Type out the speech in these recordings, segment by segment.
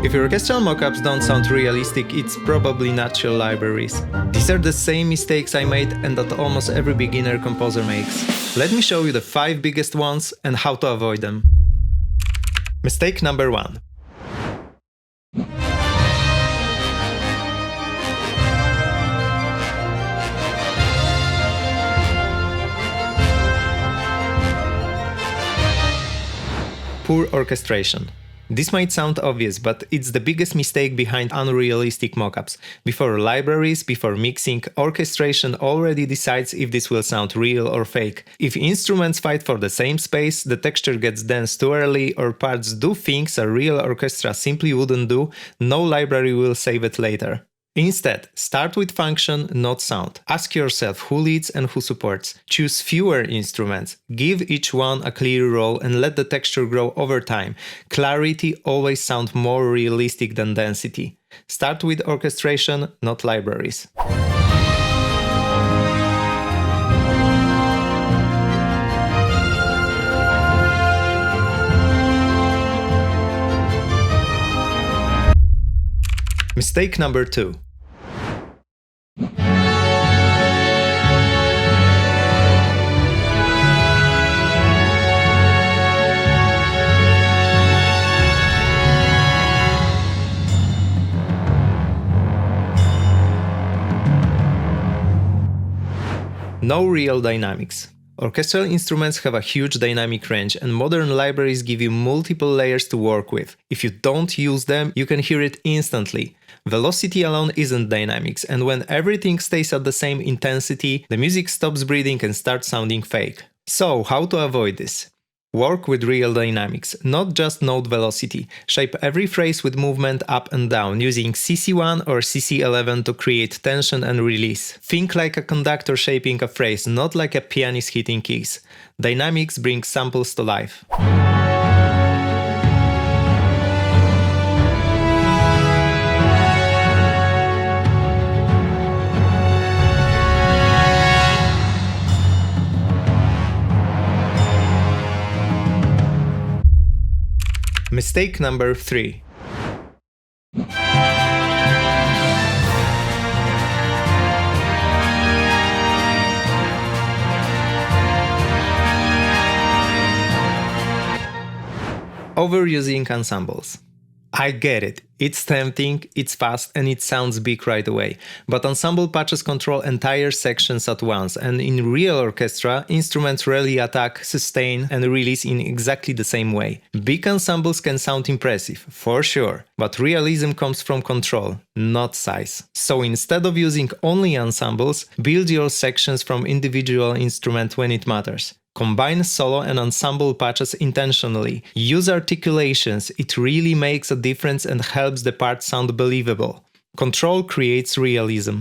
If your orchestral mockups don't sound realistic, it's probably not your libraries. These are the same mistakes I made and that almost every beginner composer makes. Let me show you the 5 biggest ones and how to avoid them. Mistake number 1. Poor orchestration. This might sound obvious, but it's the biggest mistake behind unrealistic mockups. Before libraries, before mixing, orchestration already decides if this will sound real or fake. If instruments fight for the same space, the texture gets dense too early, or parts do things a real orchestra simply wouldn't do, no library will save it later. Instead, start with function, not sound. Ask yourself who leads and who supports. Choose fewer instruments. Give each one a clear role and let the texture grow over time. Clarity always sounds more realistic than density. Start with orchestration, not libraries. Mistake number 2. No real dynamics. Orchestral instruments have a huge dynamic range, and modern libraries give you multiple layers to work with. If you don't use them, you can hear it instantly. Velocity alone isn't dynamics, and when everything stays at the same intensity, the music stops breathing and starts sounding fake. So, how to avoid this? Work with real dynamics, not just note velocity. Shape every phrase with movement up and down, using CC1 or CC11 to create tension and release. Think like a conductor shaping a phrase, not like a pianist hitting keys. Dynamics bring samples to life. Mistake number 3. Overusing ensembles. I get it. It's tempting, it's fast, and it sounds big right away. But ensemble patches control entire sections at once, and in real orchestra, instruments rarely attack, sustain, and release in exactly the same way. Big ensembles can sound impressive, for sure, but realism comes from control, not size. So instead of using only ensembles, build your sections from individual instruments when it matters. Combine solo and ensemble patches intentionally. Use articulations, it really makes a difference and helps the part sound believable. Control creates realism.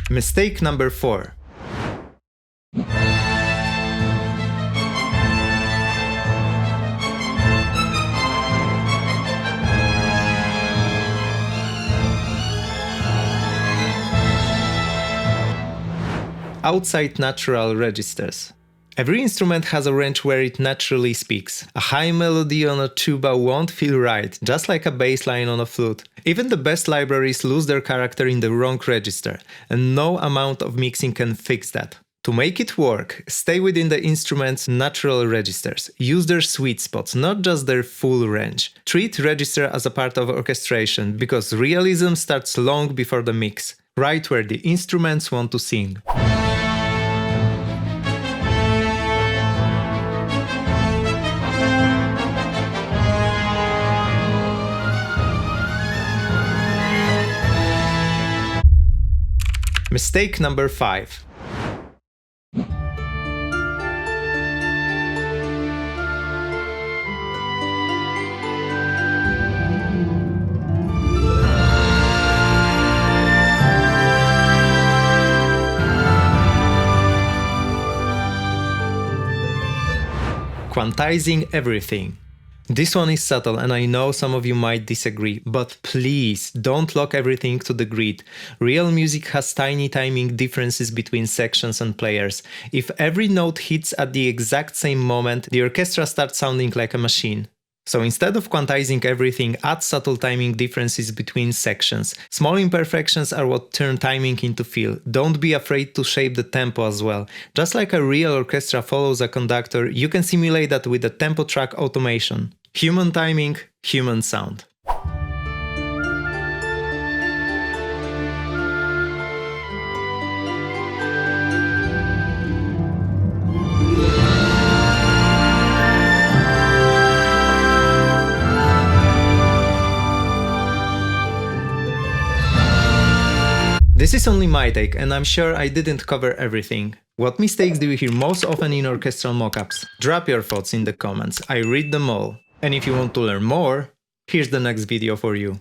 Mistake number 4. Outside natural registers. Every instrument has a range where it naturally speaks. A high melody on a tuba won't feel right, just like a bass line on a flute. Even the best libraries lose their character in the wrong register, and no amount of mixing can fix that. To make it work, stay within the instrument's natural registers. Use their sweet spots, not just their full range. Treat register as a part of orchestration, because realism starts long before the mix, right where the instruments want to sing. Mistake number 5. Quantizing everything. This one is subtle and I know some of you might disagree, but please don't lock everything to the grid. Real music has tiny timing differences between sections and players. If every note hits at the exact same moment, the orchestra starts sounding like a machine. So instead of quantizing everything, add subtle timing differences between sections. Small imperfections are what turn timing into feel. Don't be afraid to shape the tempo as well. Just like a real orchestra follows a conductor, you can simulate that with a tempo track automation. Human timing, human sound. This is only my take, and I'm sure I didn't cover everything. What mistakes do you hear most often in orchestral mockups? Drop your thoughts in the comments, I read them all. And if you want to learn more, here's the next video for you.